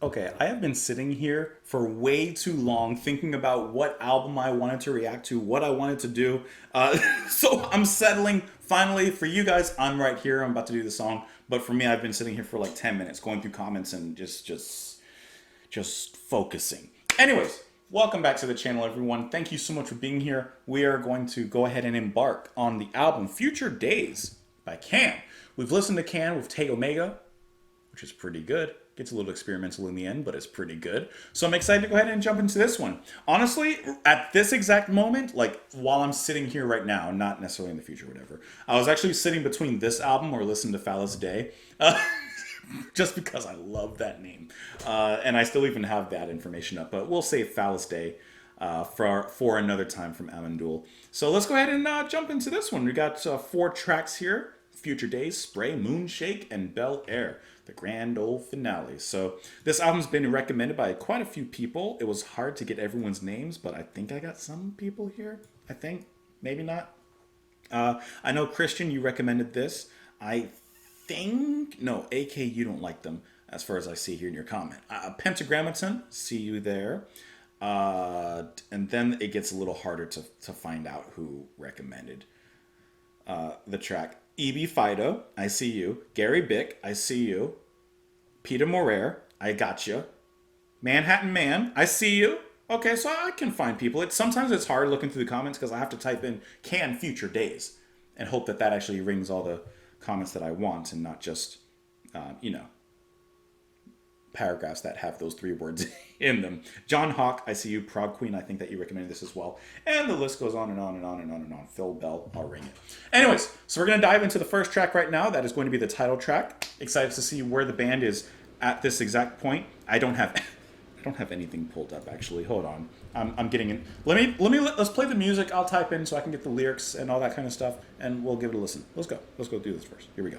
Okay, I have been sitting here for way too long thinking about what album I wanted to react to, what I wanted to do. So I'm settling finally for you guys. I'm right here. I'm about to do the song, but for me, I've been sitting here for like 10 minutes, going through comments and just focusing. Anyways, welcome back to the channel, everyone. Thank you so much for being here. We are going to go ahead and embark on the album Future Days by Can. We've listened to Can with Tay Omega, which is pretty good. Gets a little experimental in the end, but it's pretty good. So I'm excited to go ahead and jump into this one. Honestly, at this exact moment, like while I'm sitting here right now, not necessarily in the future, whatever, I was actually sitting between this album or listening to Phallus Day, just because I love that name. And I still even have that information up, but we'll save Phallus Day for another time from Amandul. So let's go ahead and jump into this one. We got 4 tracks here: Future Days, Spray, Moonshake, and Bel Air, the grand old finale. So this album's been recommended by quite a few people. It was hard to get everyone's names, but I think I got some people here. I think, maybe not. I know, Christian, you recommended this. I think, no, AK, you don't like them, as far as I see here in your comment. Pentagrammaton, see you there. And then it gets a little harder to find out who recommended the track. E.B. Fido, I see you. Gary Bick, I see you. Peter Morer, I got you. Manhattan Man, I see you. Okay, so I can find people. Sometimes it's hard looking through the comments because I have to type in Can Future Days and hope that actually rings all the comments that I want and not just, paragraphs that have those 3 words in them. John Hawk, I see you. Prog Queen, I think that you recommended this as well. And the list goes on and on and on and on and on. Phil Bell, I'll ring it. Anyways, so we're going to dive into the first track right now. That is going to be the title track. Excited to see where the band is at this exact point. I don't have anything pulled up, actually. Hold on. I'm getting in. Let's play the music. I'll type in so I can get the lyrics and all that kind of stuff, and we'll give it a listen. Let's go do this first. Here we go.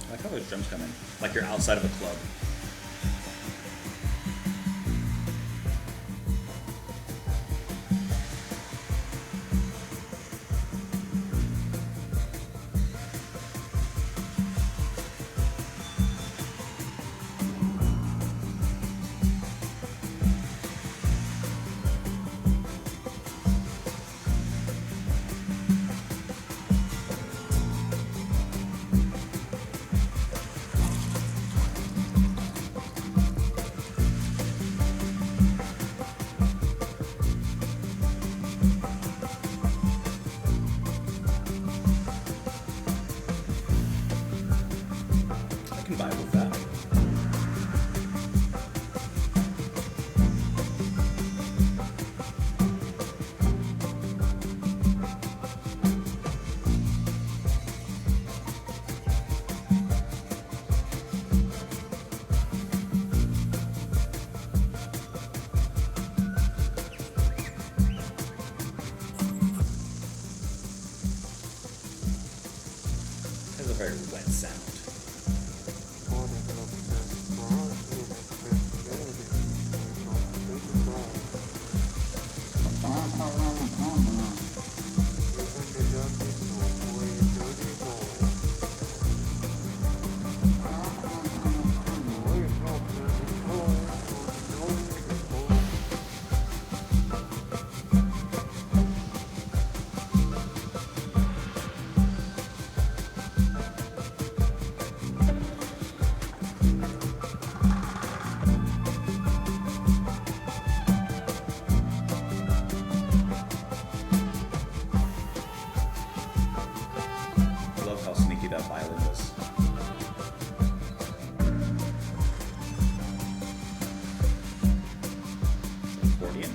I like how those drums come in, like you're outside of a club. a very wet sound. I love how sneaky that violin was. Accordion.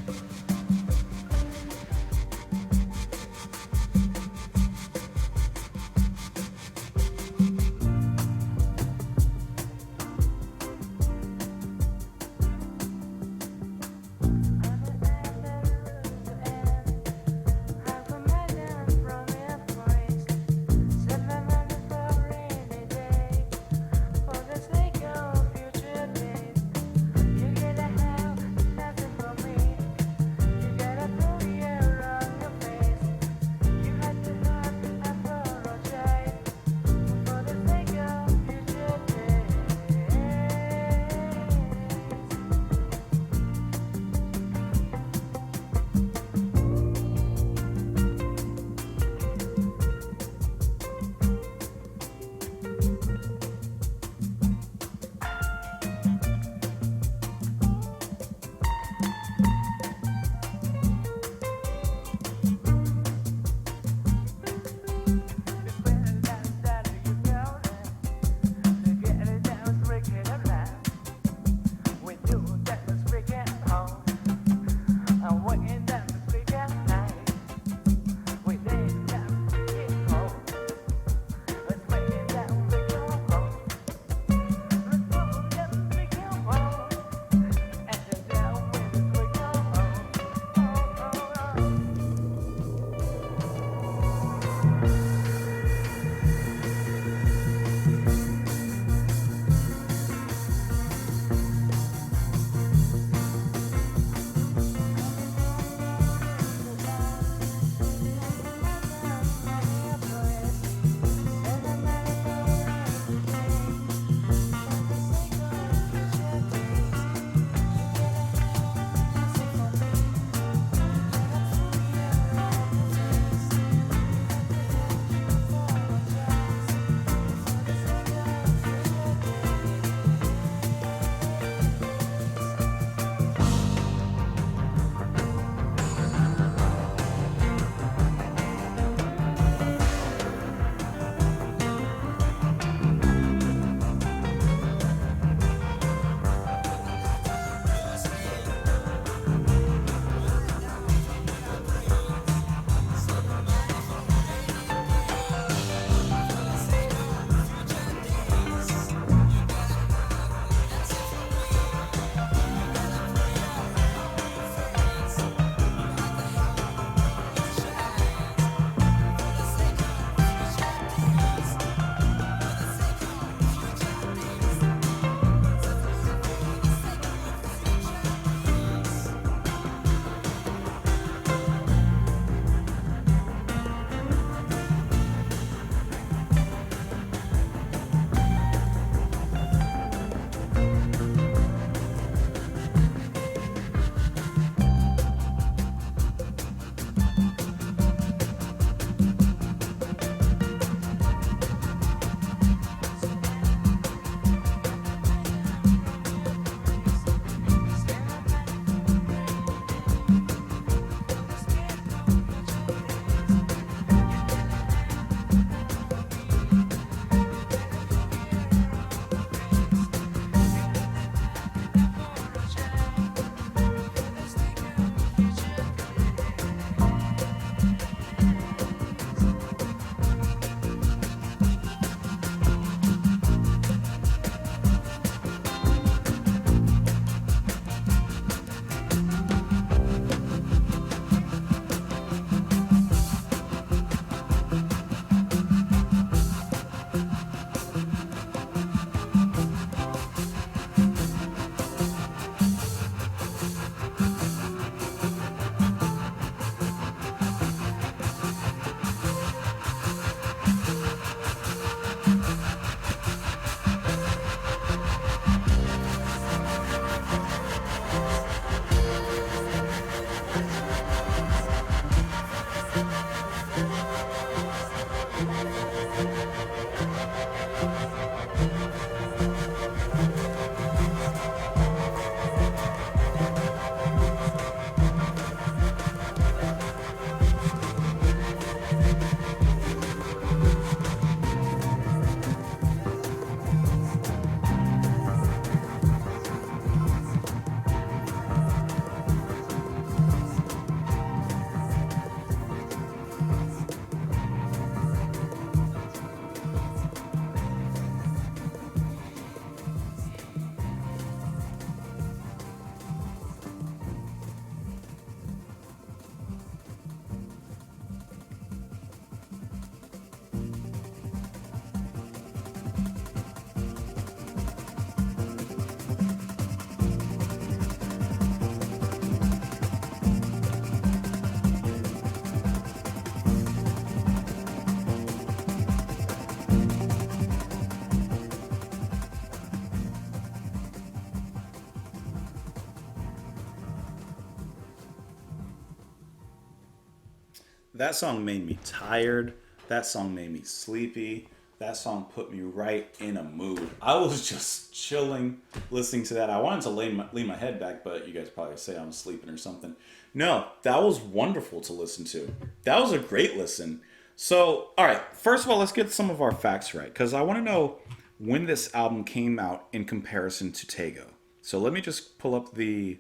that song made me tired. That song made me sleepy. That song put me right in a mood. I was just chilling listening to that. I wanted to lean my head back, but you guys probably say I'm sleeping or something. No, that was wonderful to listen to. That was a great listen. So, all right, first of all, let's get some of our facts right, because I want to know when this album came out in comparison to Tego. So let me just pull up the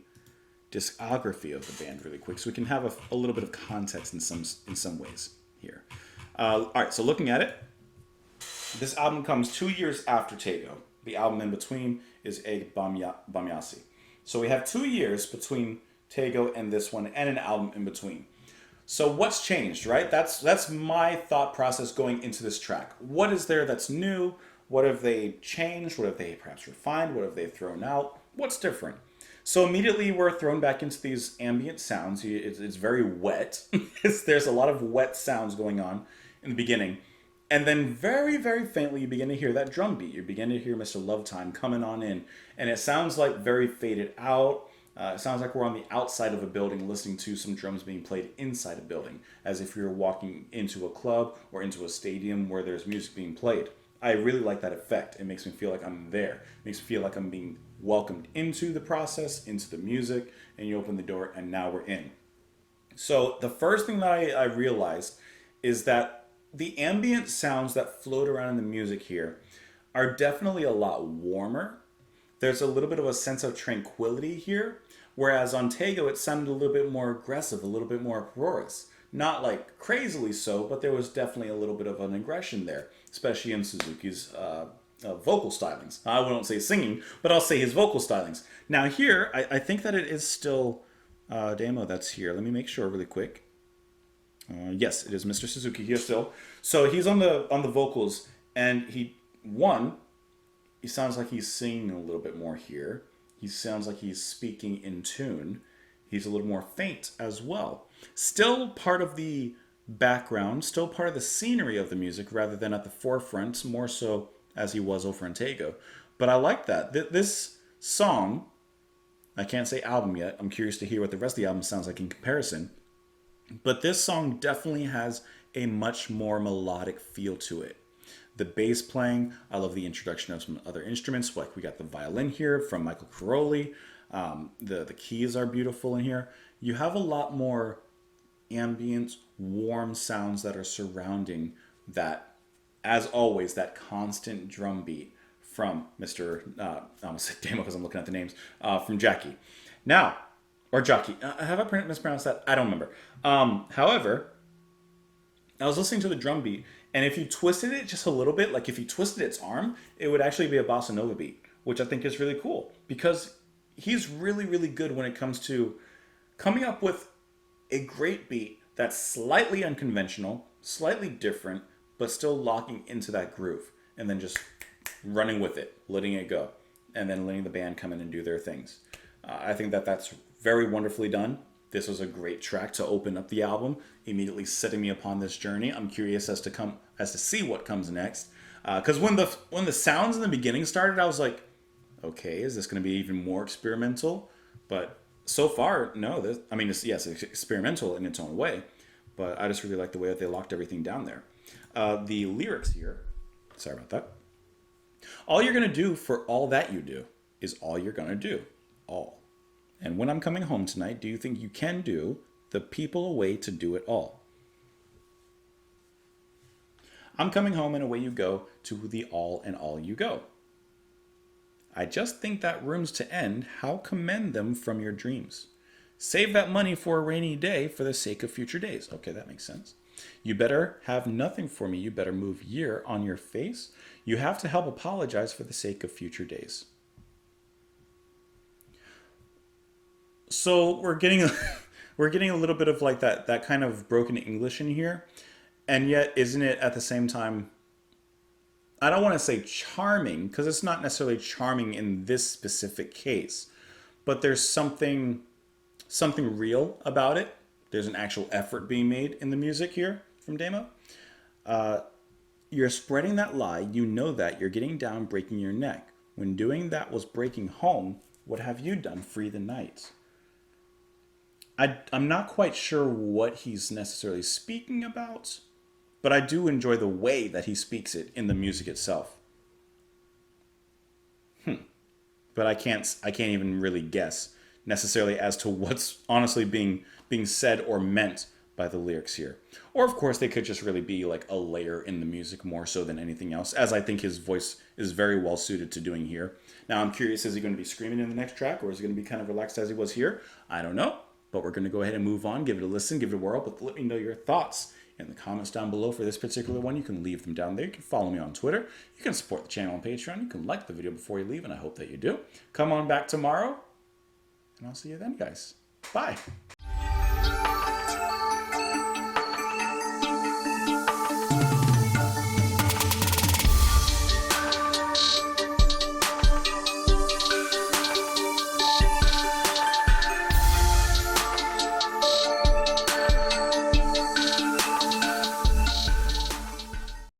discography of the band really quick so we can have a little bit of context in some ways here. All right, so looking at it, this album comes 2 years after Tego. The album in between is Egg Bamyasi. So we have 2 years between Tego and this one, and an album in between. So what's changed, right? That's my thought process going into this track. What is there that's new? What have they changed? What have they perhaps refined? What have they thrown out? What's different? So immediately we're thrown back into these ambient sounds. It's very wet. There's a lot of wet sounds going on in the beginning. And then very, very faintly, you begin to hear that drum beat. You begin to hear Mr. Lovetime coming on in. And it sounds like very faded out. It sounds like we're on the outside of a building listening to some drums being played inside a building, as if you're walking into a club or into a stadium where there's music being played. I really like that effect. It makes me feel like I'm there. It makes me feel like I'm being welcomed into the process, into the music, and you open the door and now we're in. So the first thing that I realized is that the ambient sounds that float around in the music here are definitely a lot warmer. There's a little bit of a sense of tranquility here, whereas on Tego it sounded a little bit more aggressive, a little bit more uproarious. Not like crazily so, but there was definitely a little bit of an aggression there, especially in Suzuki's vocal stylings. I won't say singing, but I'll say his vocal stylings. Now here, I think that it is still Damo that's here. Let me make sure really quick. Yes, it is Mr. Suzuki here still. So he's on the vocals, and he sounds like he's singing a little bit more here. He sounds like he's speaking in tune. He's a little more faint as well. Still part of the background, still part of the scenery of the music rather than at the forefront, more so as he was over in Tego. But I like that. This song, I can't say album yet. I'm curious to hear what the rest of the album sounds like in comparison. But this song definitely has a much more melodic feel to it. The bass playing, I love the introduction of some other instruments, like we got the violin here from Michael Caroli. The keys are beautiful in here. You have a lot more ambient, warm sounds that are surrounding that, as always, that constant drum beat from Mr. I almost said Damo because I'm looking at the names, from Jackie. Now, or Jockey. Have I mispronounced that? I don't remember. However, I was listening to the drum beat, and if you twisted it just a little bit, like if you twisted its arm, it would actually be a bossa nova beat, which I think is really cool because he's really, really good when it comes to coming up with a great beat that's slightly unconventional, slightly different, but still locking into that groove, and then just running with it, letting it go, and then letting the band come in and do their things. I think that that's very wonderfully done. This was a great track to open up the album, immediately setting me upon this journey. I'm curious as to see what comes next. Because when the sounds in the beginning started, I was like, okay, is this going to be even more experimental? But so far, no. It's experimental in its own way, but I just really like the way that they locked everything down there. The lyrics here, sorry about that. All you're going to do for all that you do is all you're going to do. All. And when I'm coming home tonight, do you think you can do the people away to do it all? I'm coming home and away you go to the all and all you go. I just think that room's to end. How commend them from your dreams. Save that money for a rainy day for the sake of future days. Okay, that makes sense. You better have nothing for me. You better move year on your face. You have to help apologize for the sake of future days. So we're getting a little bit of like that kind of broken English in here, and yet isn't it at the same time, I don't want to say charming, because it's not necessarily charming in this specific case, but there's something real about it. There's an actual effort being made in the music here from Damo. You're spreading that lie, you know that, you're getting down, breaking your neck. When doing that was breaking home, what have you done? Free the night. I'm not quite sure what he's necessarily speaking about, but I do enjoy the way that he speaks it in the music itself. But I can't even really guess necessarily as to what's honestly being said or meant by the lyrics here. Or of course they could just really be like a layer in the music more so than anything else, as I think his voice is very well suited to doing here. Now I'm curious, is he going to be screaming in the next track, or is he going to be kind of relaxed as he was here? I don't know, but we're going to go ahead and move on, give it a listen, give it a whirl, but let me know your thoughts in the comments down below for this particular one. You can leave them down there. You can follow me on Twitter. You can support the channel on Patreon. You can like the video before you leave, and I hope that you do. Come on back tomorrow, and I'll see you then, guys. Bye.